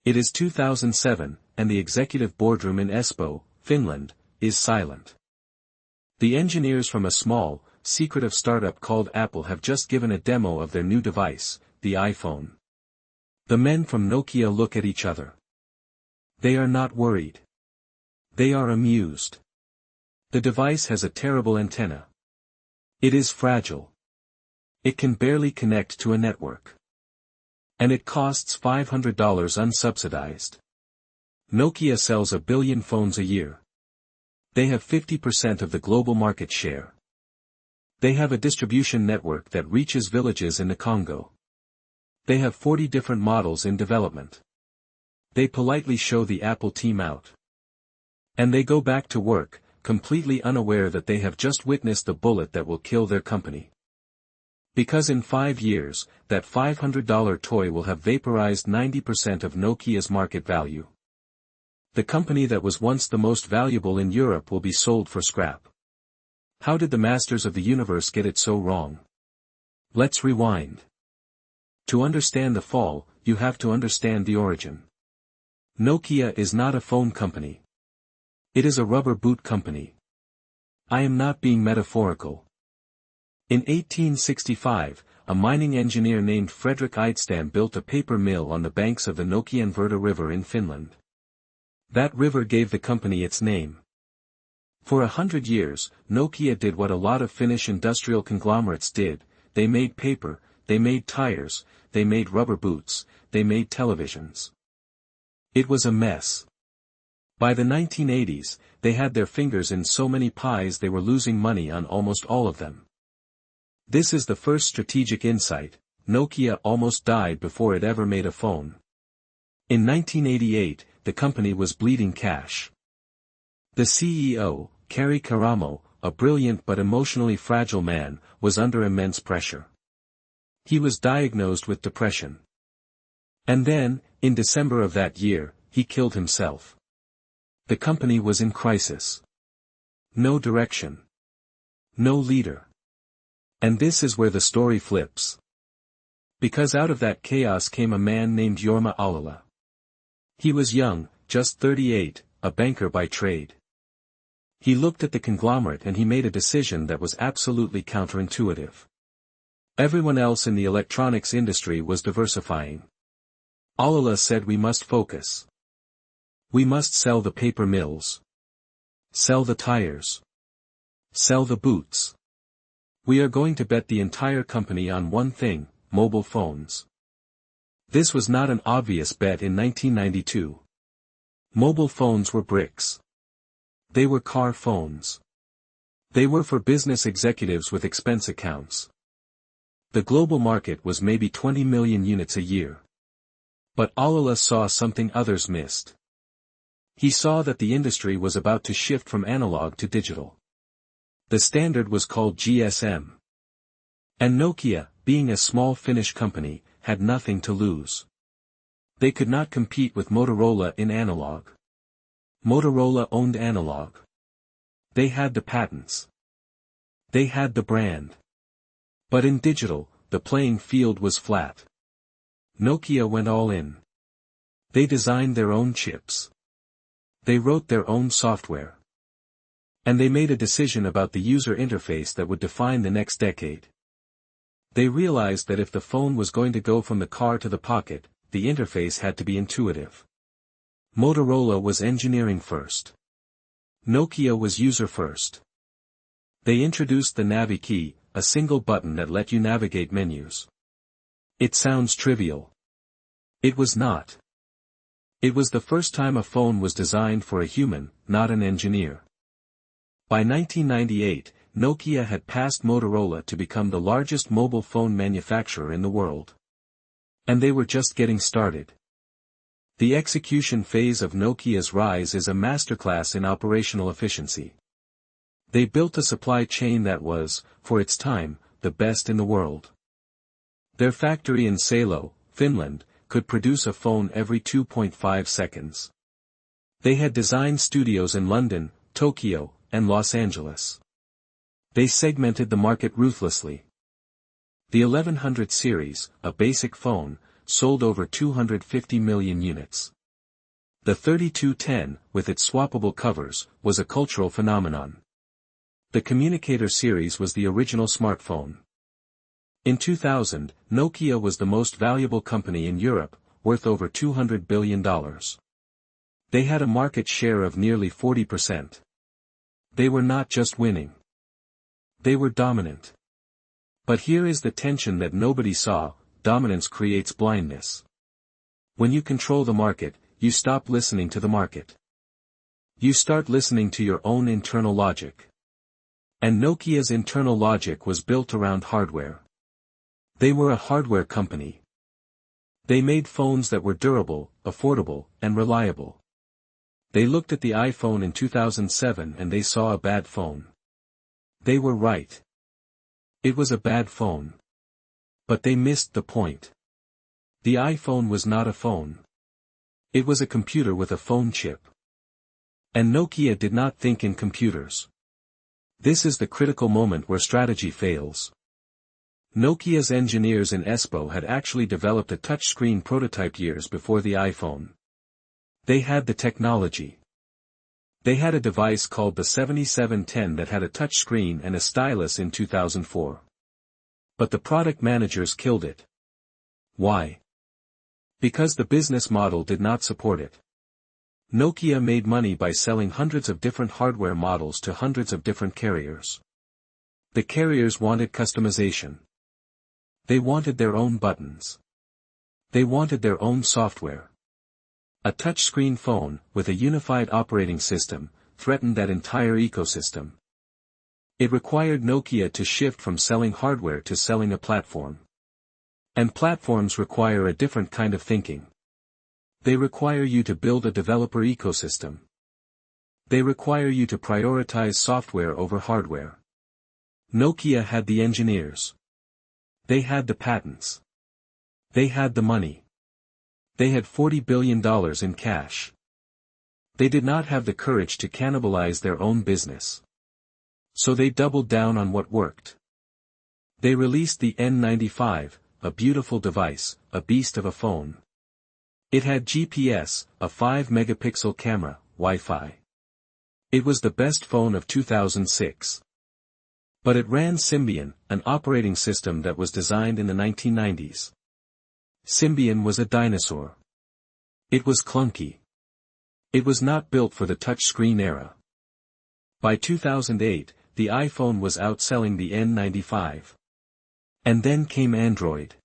It is 2007, and the executive boardroom in Espoo, Finland, is silent. The engineers from a small, secretive startup called Apple have just given a demo of their new device, the iPhone. The men from Nokia look at each other. They are not worried. They are amused. The device has a terrible antenna. It is fragile. It can barely connect to a network. And it costs $500 unsubsidized. Nokia sells 1 billion phones a year. They have 50% of the global market share. They have a distribution network that reaches villages in the Congo. They have 40 different models in development. They politely show the Apple team out. And they go back to work, completely unaware that they have just witnessed the bullet that will kill their company. Because in 5 years, that $500 toy will have vaporized 90% of Nokia's market value. The company that was once the most valuable in Europe will be sold for scrap. How did the masters of the universe get it so wrong? Let's rewind. To understand the fall, you have to understand the origin. Nokia is not a phone company. It is a rubber boot company. I am not being metaphorical. In 1865, a mining engineer named Fredrik Idestam built a paper mill on the banks of the Nokianverta River in Finland. That river gave the company its name. For 100 years, Nokia did what a lot of Finnish industrial conglomerates did: they made paper, they made tires, they made rubber boots, they made televisions. It was a mess. By the 1980s, they had their fingers in so many pies they were losing money on almost all of them. This is the first strategic insight: Nokia almost died before it ever made a phone. In 1988, the company was bleeding cash. The CEO, Kari Karamo, a brilliant but emotionally fragile man, was under immense pressure. He was diagnosed with depression. And then, in December of that year, he killed himself. The company was in crisis. No direction. No leader. And this is where the story flips. Because out of that chaos came a man named Jorma Ollila. He was young, just 38, a banker by trade. He looked at the conglomerate and he made a decision that was absolutely counterintuitive. Everyone else in the electronics industry was diversifying. Ollila said, we must focus. We must sell the paper mills. Sell the tires. Sell the boots. We are going to bet the entire company on one thing: mobile phones. This was not an obvious bet in 1992. Mobile phones were bricks. They were car phones. They were for business executives with expense accounts. The global market was maybe 20 million units a year. But Ollila saw something others missed. He saw that the industry was about to shift from analog to digital. The standard was called GSM. And Nokia, being a small Finnish company, had nothing to lose. They could not compete with Motorola in analog. Motorola owned analog. They had the patents. They had the brand. But in digital, the playing field was flat. Nokia went all in. They designed their own chips. They wrote their own software. And they made a decision about the user interface that would define the next decade. They realized that if the phone was going to go from the car to the pocket, the interface had to be intuitive. Motorola was engineering first. Nokia was user first. They introduced the Navi key, a single button that let you navigate menus. It sounds trivial. It was not. It was the first time a phone was designed for a human, not an engineer. By 1998, Nokia had passed Motorola to become the largest mobile phone manufacturer in the world. And they were just getting started. The execution phase of Nokia's rise is a masterclass in operational efficiency. They built a supply chain that was, for its time, the best in the world. Their factory in Salo, Finland, could produce a phone every 2.5 seconds. They had design studios in London, Tokyo, and Los Angeles. They segmented the market ruthlessly. The 1100 series, a basic phone, sold over 250 million units. The 3210, with its swappable covers, was a cultural phenomenon. The Communicator series was the original smartphone. In 2000, Nokia was the most valuable company in Europe, worth over $200 billion. They had a market share of nearly 40%. They were not just winning. They were dominant. But here is the tension that nobody saw: dominance creates blindness. When you control the market, you stop listening to the market. You start listening to your own internal logic. And Nokia's internal logic was built around hardware. They were a hardware company. They made phones that were durable, affordable, and reliable. They looked at the iPhone in 2007 and they saw a bad phone. They were right. It was a bad phone. But they missed the point. The iPhone was not a phone. It was a computer with a phone chip. And Nokia did not think in computers. This is the critical moment where strategy fails. Nokia's engineers in Espoo had actually developed a touchscreen prototype years before the iPhone. They had the technology. They had a device called the 7710 that had a touchscreen and a stylus in 2004. But the product managers killed it. Why? Because the business model did not support it. Nokia made money by selling hundreds of different hardware models to hundreds of different carriers. The carriers wanted customization. They wanted their own buttons. They wanted their own software. A touchscreen phone, with a unified operating system, threatened that entire ecosystem. It required Nokia to shift from selling hardware to selling a platform. And platforms require a different kind of thinking. They require you to build a developer ecosystem. They require you to prioritize software over hardware. Nokia had the engineers. They had the patents. They had the money. They had $40 billion in cash. They did not have the courage to cannibalize their own business. So they doubled down on what worked. They released the N95, a beautiful device, a beast of a phone. It had GPS, a 5-megapixel camera, Wi-Fi. It was the best phone of 2006. But it ran Symbian, an operating system that was designed in the 1990s. Symbian was a dinosaur. It was clunky. It was not built for the touchscreen era. By 2008, the iPhone was outselling the N95. And then came Android.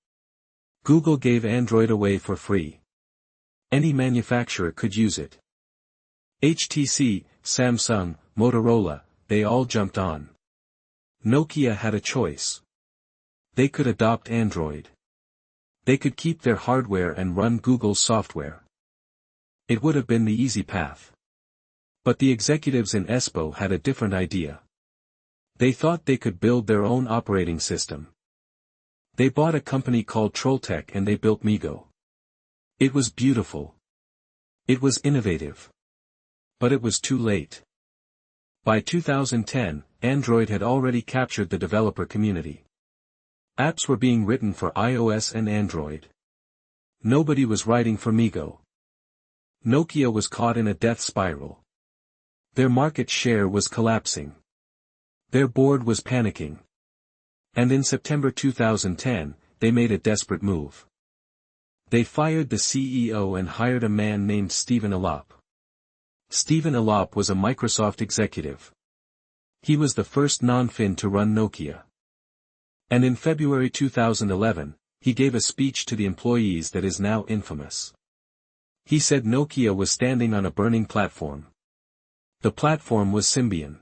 Google gave Android away for free. Any manufacturer could use it. HTC, Samsung, Motorola, they all jumped on. Nokia had a choice. They could adopt Android. They could keep their hardware and run Google's software. It would have been the easy path. But the executives in Espoo had a different idea. They thought they could build their own operating system. They bought a company called Trolltech and they built Migo. It was beautiful. It was innovative. But it was too late. By 2010, Android had already captured the developer community. Apps were being written for iOS and Android. Nobody was writing for Migo. Nokia was caught in a death spiral. Their market share was collapsing. Their board was panicking. And in September 2010, they made a desperate move. They fired the CEO and hired a man named Stephen Elop. Stephen Elop was a Microsoft executive. He was the first non-Fin to run Nokia. And in February 2011, he gave a speech to the employees that is now infamous. He said Nokia was standing on a burning platform. The platform was Symbian.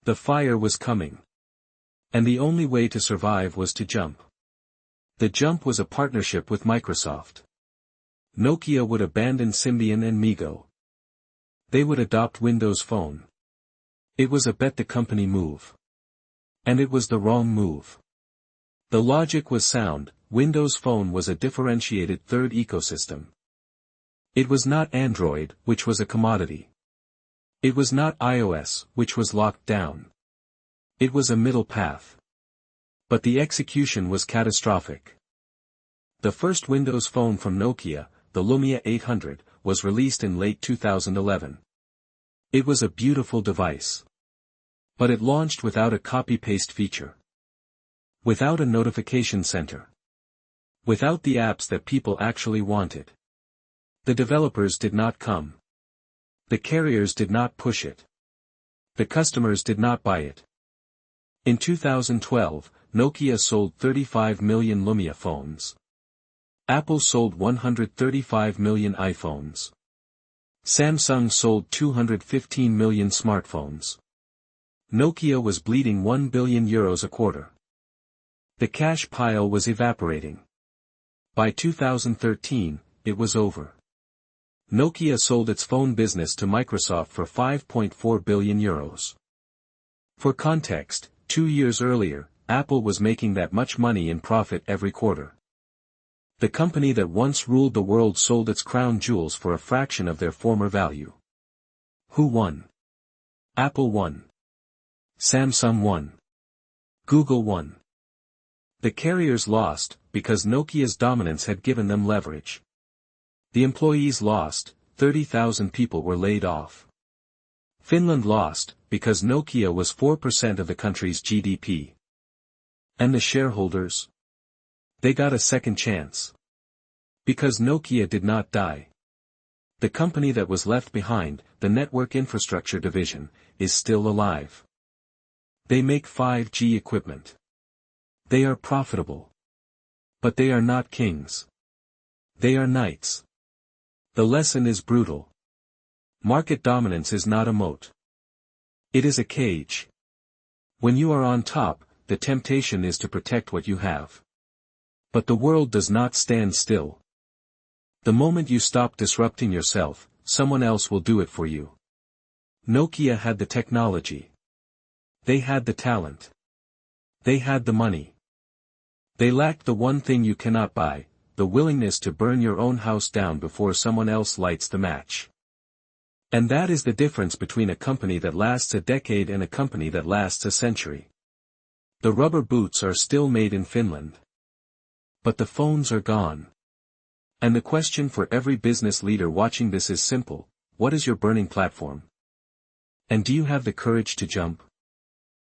The fire was coming. And the only way to survive was to jump. The jump was a partnership with Microsoft. Nokia would abandon Symbian and Migo. They would adopt Windows Phone. It was a bet the company move. And it was the wrong move. The logic was sound. Windows Phone was a differentiated third ecosystem. It was not Android, which was a commodity. It was not iOS, which was locked down. It was a middle path. But the execution was catastrophic. The first Windows Phone from Nokia, the Lumia 800, was released in late 2011. It was a beautiful device. But it launched without a copy-paste feature. Without a notification center. Without the apps that people actually wanted. The developers did not come. The carriers did not push it. The customers did not buy it. In 2012, Nokia sold 35 million Lumia phones. Apple sold 135 million iPhones. Samsung sold 215 million smartphones. Nokia was bleeding €1 billion a quarter. The cash pile was evaporating. By 2013, it was over. Nokia sold its phone business to Microsoft for €5.4 billion. For context, 2 years earlier, Apple was making that much money in profit every quarter. The company that once ruled the world sold its crown jewels for a fraction of their former value. Who won? Apple won. Samsung won. Google won. The carriers lost, because Nokia's dominance had given them leverage. The employees lost, 30,000 people were laid off. Finland lost, because Nokia was 4% of the country's GDP. And the shareholders? They got a second chance. Because Nokia did not die. The company that was left behind, the Network Infrastructure Division, is still alive. They make 5G equipment. They are profitable. But they are not kings. They are knights. The lesson is brutal. Market dominance is not a moat. It is a cage. When you are on top, the temptation is to protect what you have. But the world does not stand still. The moment you stop disrupting yourself, someone else will do it for you. Nokia had the technology. They had the talent. They had the money. They lacked the one thing you cannot buy, the willingness to burn your own house down before someone else lights the match. And that is the difference between a company that lasts a decade and a company that lasts a century. The rubber boots are still made in Finland. But the phones are gone. And the question for every business leader watching this is simple: what is your burning platform? And do you have the courage to jump?